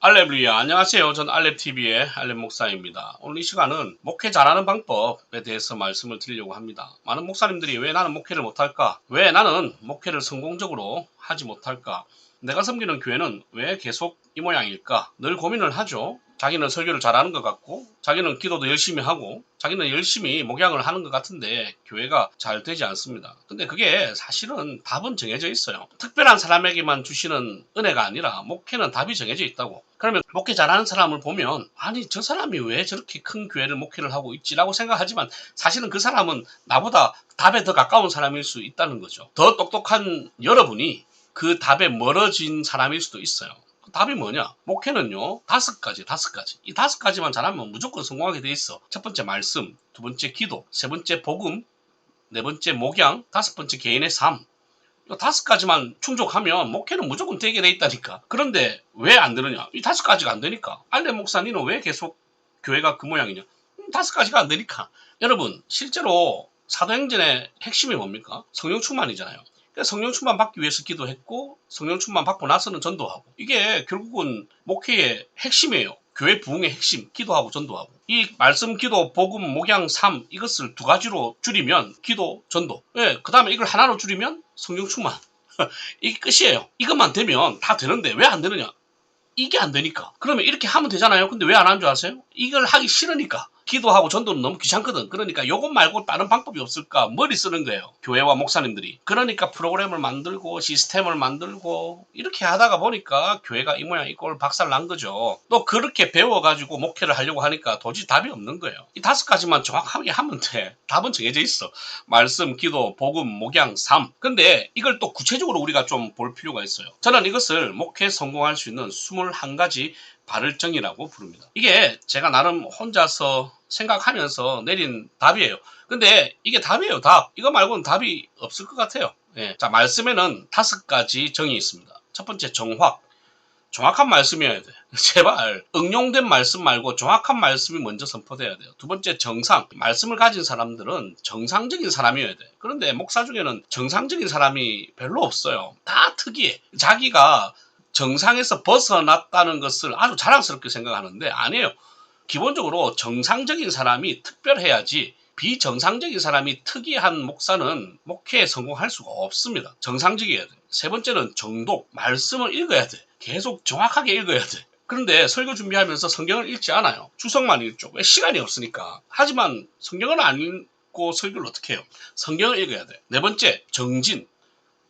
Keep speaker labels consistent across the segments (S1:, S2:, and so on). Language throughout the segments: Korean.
S1: 알렙루야, 안녕하세요. 전 알렙TV의 알렙 목사입니다. 오늘 이 시간은 목회 잘하는 방법에 대해서 말씀을 드리려고 합니다. 많은 목사님들이 왜 나는 목회를 못할까? 왜 나는 목회를 성공적으로 하지 못할까? 내가 섬기는 교회는 왜 계속 이 모양일까? 늘 고민을 하죠. 자기는 설교를 잘하는 것 같고, 자기는 기도도 열심히 하고, 자기는 열심히 목양을 하는 것 같은데 교회가 잘 되지 않습니다. 근데 그게 사실은 답은 정해져 있어요. 특별한 사람에게만 주시는 은혜가 아니라 목회는 답이 정해져 있다고. 그러면 목회 잘하는 사람을 보면 아니 저 사람이 왜 저렇게 큰 교회를 목회를 하고 있지라고 생각하지만 사실은 그 사람은 나보다 답에 더 가까운 사람일 수 있다는 거죠. 더 똑똑한 여러분이 그 답에 멀어진 사람일 수도 있어요. 답이 뭐냐? 목회는요, 다섯 가지. 이 다섯 가지만 잘하면 무조건 성공하게 돼 있어. 첫 번째 말씀, 두 번째 기도, 세 번째 복음, 네 번째 목양, 다섯 번째 개인의 삶. 이 다섯 가지만 충족하면 목회는 무조건 되게 돼 있다니까. 그런데 왜 안 되느냐? 이 다섯 가지가 안 되니까. 알렙 목사님은 왜 계속 교회가 그 모양이냐? 다섯 가지가 안 되니까. 여러분, 실제로 사도행전의 핵심이 뭡니까? 성령 충만이잖아요. 성령 충만 받기 위해서 기도했고 성령 충만 받고 나서는 전도하고, 이게 결국은 목회의 핵심이에요. 교회 부흥의 핵심, 기도하고 전도하고. 이 말씀, 기도, 복음, 목양, 삶, 이것을 두 가지로 줄이면 기도, 전도. 그 다음에 이걸 하나로 줄이면 성령 충만. 이게 끝이에요. 이것만 되면 다 되는데 왜 안 되느냐? 이게 안 되니까. 그러면 이렇게 하면 되잖아요. 근데 왜 안 하는 줄 아세요? 이걸 하기 싫으니까. 기도하고 전도는 너무 귀찮거든. 그러니까 요것 말고 다른 방법이 없을까 머리 쓰는 거예요, 교회와 목사님들이. 그러니까 프로그램을 만들고 시스템을 만들고 이렇게 하다가 보니까 교회가 이 모양 이 꼴 박살 난 거죠. 또 그렇게 배워가지고 목회를 하려고 하니까 도저히 답이 없는 거예요. 이 다섯 가지만 정확하게 하면 돼. 답은 정해져 있어. 말씀, 기도, 복음, 목양, 삶. 근데 이걸 또 구체적으로 우리가 좀 볼 필요가 있어요. 저는 이것을 목회 성공할 수 있는 21가지 발을정이라고 부릅니다. 이게 제가 나름 혼자서 생각하면서 내린 답이에요. 근데 이게 답이에요, 답. 이거 말고는 답이 없을 것 같아요. 자, 말씀에는 다섯 가지 정이 있습니다. 첫 번째, 정확. 정확한 말씀이어야 돼. 제발 응용된 말씀 말고 정확한 말씀이 먼저 선포돼야 돼요. 두 번째, 정상. 말씀을 가진 사람들은 정상적인 사람이어야 돼. 그런데 목사 중에는 정상적인 사람이 별로 없어요. 다 특이해. 자기가 정상에서 벗어났다는 것을 아주 자랑스럽게 생각하는데 아니에요. 기본적으로 정상적인 사람이 특별해야지 비정상적인 사람이 특이한 목사는 목회에 성공할 수가 없습니다. 정상적이어야 돼. 세 번째는 정독. 말씀을 읽어야 돼. 계속 정확하게 읽어야 돼. 그런데 설교 준비하면서 성경을 읽지 않아요. 주석만 읽죠. 왜? 시간이 없으니까. 하지만 성경을 안 읽고 설교를 어떻게 해요? 성경을 읽어야 돼. 네 번째, 정진.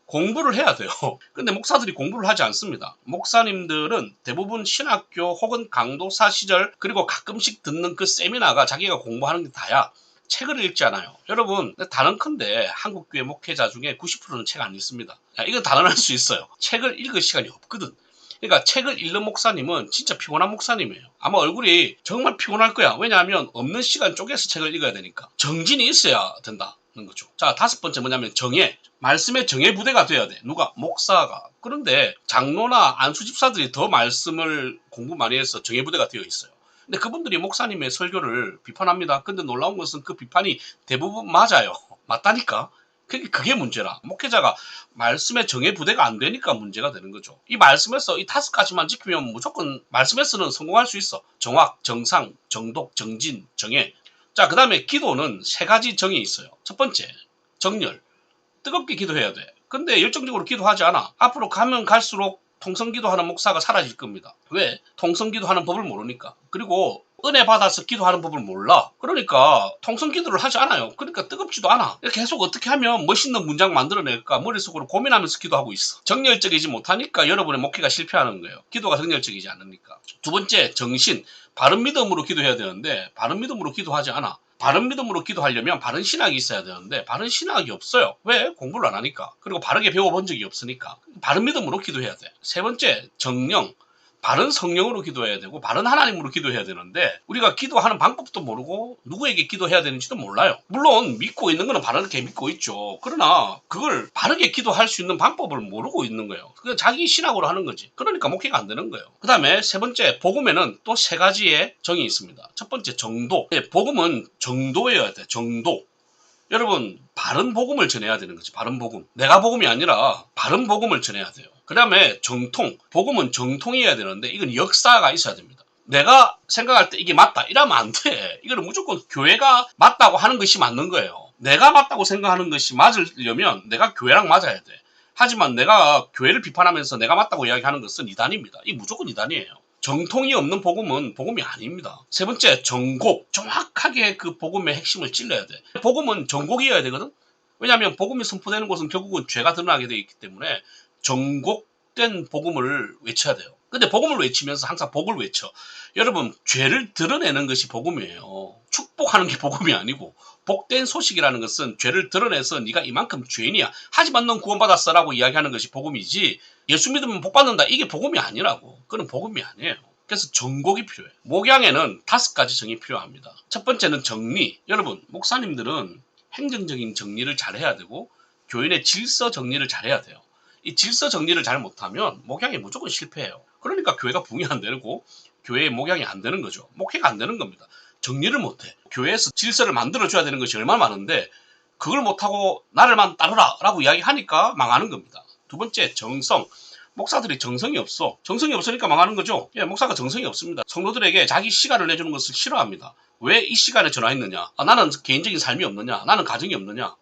S1: 공부를 해야 돼요. 근데 목사들이 공부를 하지 않습니다. 목사님들은 대부분 신학교 혹은 강도사 시절, 그리고 가끔씩 듣는 그 세미나가 자기가 공부하는 게 다야. 책을 읽지 않아요. 여러분, 단언컨대 한국교회 목회자 중에 90%는 책 안 읽습니다. 이건 단언할 수 있어요. 책을 읽을 시간이 없거든. 그러니까 책을 읽는 목사님은 진짜 피곤한 목사님이에요. 아마 얼굴이 정말 피곤할 거야. 왜냐하면 없는 시간 쪼개서 책을 읽어야 되니까. 정진이 있어야 된다는 거죠. 자, 다섯 번째 뭐냐면 정예. 말씀의 정예 부대가 돼야 돼. 누가? 목사가. 그런데 장로나 안수집사들이 더 말씀을 공부 많이 해서 정예 부대가 되어 있어요. 근데 그분들이 목사님의 설교를 비판합니다. 근데 놀라운 것은 그 비판이 대부분 맞아요. 맞다니까. 그게 문제라. 목회자가 말씀의 정예 부대가 안 되니까 문제가 되는 거죠. 이 말씀에서 이 다섯 가지만 지키면 무조건 말씀에서는 성공할 수 있어. 정확, 정상, 정독, 정진, 정예. 자, 그 다음에 기도는 세 가지 정이 있어요. 첫 번째, 정열. 뜨겁게 기도해야 돼. 근데 열정적으로 기도하지 않아. 앞으로 가면 갈수록 통성기도하는 목사가 사라질 겁니다. 왜? 통성기도하는 법을 모르니까. 그리고 은혜 받아서 기도하는 법을 몰라. 그러니까 통성기도를 하지 않아요. 그러니까 뜨겁지도 않아. 계속 어떻게 하면 멋있는 문장 만들어낼까 머릿속으로 고민하면서 기도하고 있어. 정열적이지 못하니까 여러분의 목회가 실패하는 거예요. 기도가 정열적이지 않으니까. 두 번째, 정신. 바른 믿음으로 기도해야 되는데 바른 믿음으로 기도하지 않아. 바른 믿음으로 기도하려면 바른 신학이 있어야 되는데 바른 신학이 없어요. 왜? 공부를 안 하니까. 그리고 바르게 배워본 적이 없으니까. 바른 믿음으로 기도해야 돼. 세 번째, 정령. 바른 성령으로 기도해야 되고 바른 하나님으로 기도해야 되는데 우리가 기도하는 방법도 모르고 누구에게 기도해야 되는지도 몰라요. 물론 믿고 있는 거는 바르게 믿고 있죠. 그러나 그걸 바르게 기도할 수 있는 방법을 모르고 있는 거예요. 그냥 자기 신학으로 하는 거지. 그러니까 목회가 안 되는 거예요. 그 다음에 세 번째, 복음에는 또 세 가지의 정이 있습니다. 첫 번째, 정도. 복음은 정도여야 돼. 정도. 여러분, 바른 복음을 전해야 되는 거지. 바른 복음. 내가 복음이 아니라 바른 복음을 전해야 돼요. 그 다음에 정통. 복음은 정통이어야 되는데 이건 역사가 있어야 됩니다. 내가 생각할 때 이게 맞다 이러면 안 돼. 이거는 무조건 교회가 맞다고 하는 것이 맞는 거예요. 내가 맞다고 생각하는 것이 맞으려면 내가 교회랑 맞아야 돼. 하지만 내가 교회를 비판하면서 내가 맞다고 이야기하는 것은 이단입니다. 이 무조건 이단이에요. 정통이 없는 복음은 복음이 아닙니다. 세 번째, 정곡. 정확하게 그 복음의 핵심을 찔러야 돼. 복음은 정곡이어야 되거든. 왜냐하면 복음이 선포되는 곳은 결국은 죄가 드러나게 되어 있기 때문에 정곡된 복음을 외쳐야 돼요. 근데 복음을 외치면서 항상 복을 외쳐. 여러분, 죄를 드러내는 것이 복음이에요. 축복하는 게 복음이 아니고, 복된 소식이라는 것은 죄를 드러내서 네가 이만큼 죄인이야, 하지만 넌 구원받았어라고 이야기하는 것이 복음이지, 예수 믿으면 복 받는다, 이게 복음이 아니라고. 그건 복음이 아니에요. 그래서 정곡이 필요해요. 목양에는 5가지 정이 필요합니다. 첫 번째는 정리. 여러분, 목사님들은 행정적인 정리를 잘 해야 되고 교인의 질서 정리를 잘 해야 돼요. 이 질서 정리를 잘 못하면 목양이 무조건 실패해요. 그러니까 교회가 붕이 안 되고 교회의 목양이 안 되는 거죠. 목회가 안 되는 겁니다. 정리를 못해. 교회에서 질서를 만들어줘야 되는 것이 얼마나 많은데 그걸 못하고 나를만 따르라 라고 이야기하니까 망하는 겁니다. 두 번째, 정성. 목사들이 정성이 없어. 정성이 없으니까 망하는 거죠. 예, 목사가 정성이 없습니다. 성도들에게 자기 시간을 내주는 것을 싫어합니다. 왜 이 시간에 전화했느냐? 나는 개인적인 삶이 없느냐? 나는 가정이 없느냐?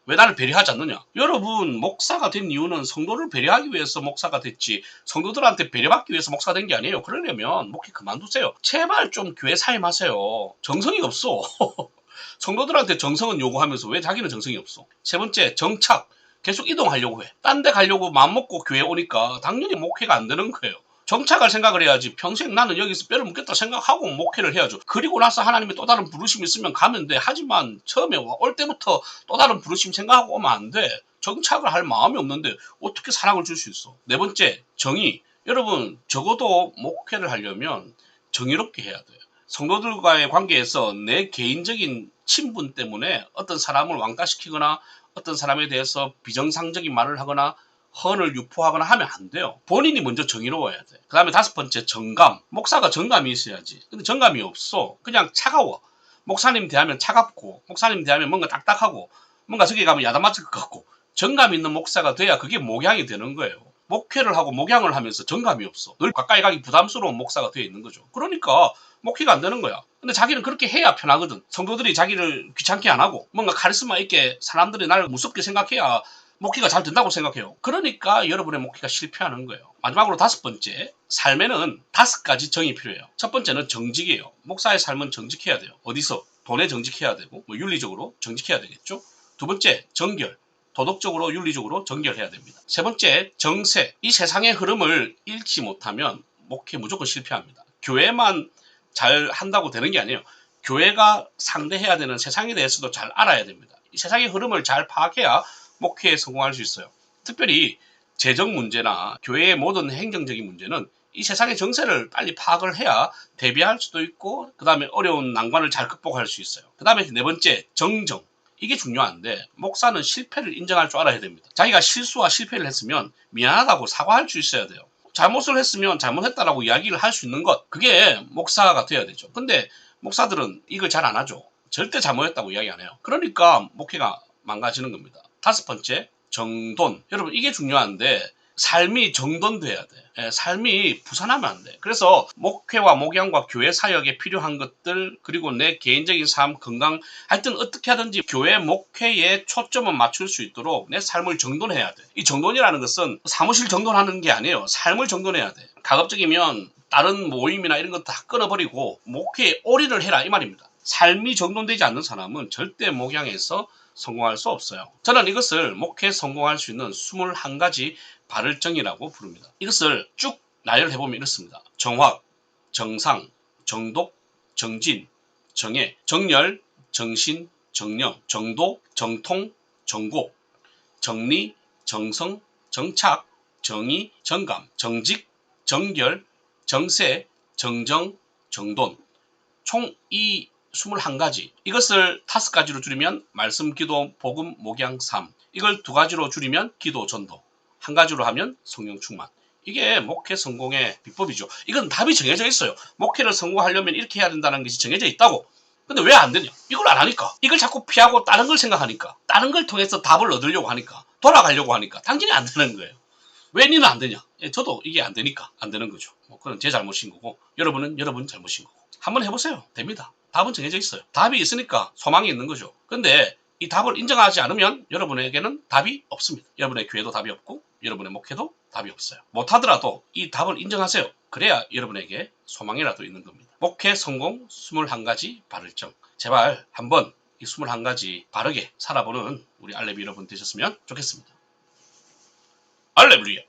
S1: 왜 나를 배려하지 않느냐? 여러분, 목사가 된 이유는 성도를 배려하기 위해서 목사가 됐지 성도들한테 배려받기 위해서 목사가 된 게 아니에요. 그러려면 목회 그만두세요. 제발 좀 교회 사임하세요. 정성이 없어. 성도들한테 정성은 요구하면서 왜 자기는 정성이 없어? 세 번째, 정착. 계속 이동하려고 해. 딴 데 가려고 마음먹고 교회 오니까 당연히 목회가 안 되는 거예요. 정착할 생각을 해야지. 평생 나는 여기서 뼈를 묻겠다 생각하고 목회를 해야죠. 그리고 나서 하나님의 또 다른 부르심이 있으면 가면 돼. 하지만 처음에 올 때부터 또 다른 부르심 생각하고 오면 안 돼. 정착을 할 마음이 없는데 어떻게 사랑을 줄 수 있어? 네 번째, 정의. 여러분, 적어도 목회를 하려면 정의롭게 해야 돼요. 성도들과의 관계에서 내 개인적인 친분 때문에 어떤 사람을 왕따시키거나 어떤 사람에 대해서 비정상적인 말을 하거나 헌을 유포하거나 하면 안 돼요. 본인이 먼저 정의로워야 돼. 그 다음에 5번째, 정감. 목사가 정감이 있어야지. 근데 정감이 없어. 그냥 차가워. 목사님 대하면 차갑고 목사님 대하면 뭔가 딱딱하고 뭔가 저기 가면 야단 맞을 것 같고. 정감 있는 목사가 돼야 그게 목양이 되는 거예요. 목회를 하고 목양을 하면서 정감이 없어. 늘 가까이 가기 부담스러운 목사가 되어 있는 거죠. 그러니까 목회가 안 되는 거야. 근데 자기는 그렇게 해야 편하거든. 성도들이 자기를 귀찮게 안 하고 뭔가 카리스마 있게 사람들이 나를 무섭게 생각해야 목회가 잘 된다고 생각해요. 그러니까 여러분의 목회가 실패하는 거예요. 마지막으로 5번째, 삶에는 5가지 정이 필요해요. 첫 번째는 정직이에요. 목사의 삶은 정직해야 돼요. 어디서? 돈에 정직해야 되고 윤리적으로 정직해야 되겠죠. 두 번째, 정결. 도덕적으로 윤리적으로 정결해야 됩니다. 세 번째, 정세. 이 세상의 흐름을 읽지 못하면 목회 무조건 실패합니다. 교회만 잘 한다고 되는 게 아니에요. 교회가 상대해야 되는 세상에 대해서도 잘 알아야 됩니다. 이 세상의 흐름을 잘 파악해야 목회에 성공할 수 있어요. 특별히 재정 문제나 교회의 모든 행정적인 문제는 이 세상의 정세를 빨리 파악을 해야 대비할 수도 있고 그 다음에 어려운 난관을 잘 극복할 수 있어요. 그 다음에 네 번째, 정정. 이게 중요한데 목사는 실패를 인정할 줄 알아야 됩니다. 자기가 실수와 실패를 했으면 미안하다고 사과할 수 있어야 돼요. 잘못을 했으면 잘못했다라고 이야기를 할 수 있는 것, 그게 목사가 돼야 되죠. 근데 목사들은 이걸 잘 안 하죠. 절대 잘못했다고 이야기 안 해요. 그러니까 목회가 망가지는 겁니다. 5번째, 정돈. 여러분, 이게 중요한데 삶이 정돈돼야 돼. 예, 삶이 부산하면 안 돼. 그래서 목회와 목양과 교회 사역에 필요한 것들, 그리고 내 개인적인 삶, 건강, 하여튼 어떻게 하든지 교회 목회에 초점을 맞출 수 있도록 내 삶을 정돈해야 돼. 이 정돈이라는 것은 사무실 정돈하는 게 아니에요. 삶을 정돈해야 돼. 가급적이면 다른 모임이나 이런 거 다 끊어버리고 목회에 올인을 해라, 이 말입니다. 삶이 정돈되지 않는 사람은 절대 목양에서 성공할 수 없어요. 저는 이것을 목회에 성공할 수 있는 21가지 발을정이라고 부릅니다. 이것을 쭉 나열해보면 이렇습니다. 정확, 정상, 정독, 정진, 정예, 정열, 정신, 정령, 정도, 정통, 정곡, 정리, 정성, 정착, 정의, 정감, 정직, 정결, 정세, 정정, 정돈. 총 이 21가지. 이것을 5가지로 줄이면 말씀, 기도, 복음, 목양, 삶. 이걸 2가지로 줄이면 기도, 전도. 1가지로 하면 성령 충만. 이게 목회 성공의 비법이죠. 이건 답이 정해져 있어요. 목회를 성공하려면 이렇게 해야 된다는 것이 정해져 있다고. 근데 왜 안 되냐? 이걸 안 하니까. 이걸 자꾸 피하고 다른 걸 생각하니까. 다른 걸 통해서 답을 얻으려고 하니까. 돌아가려고 하니까. 당연히 안 되는 거예요. 왜 니는 안 되냐? 예, 저도 이게 안 되니까 안 되는 거죠. 뭐 그건 제 잘못인 거고 여러분은 여러분 잘못인 거고 한번 해보세요. 됩니다. 답은 정해져 있어요. 답이 있으니까 소망이 있는 거죠. 근데 이 답을 인정하지 않으면 여러분에게는 답이 없습니다. 여러분의 교회도 답이 없고 여러분의 목회도 답이 없어요. 못하더라도 이 답을 인정하세요. 그래야 여러분에게 소망이라도 있는 겁니다. 목회 성공 21가지 바를 점. 제발 한번 이 21가지 바르게 살아보는 우리 알레비 여러분 되셨으면 좋겠습니다. 알레루야.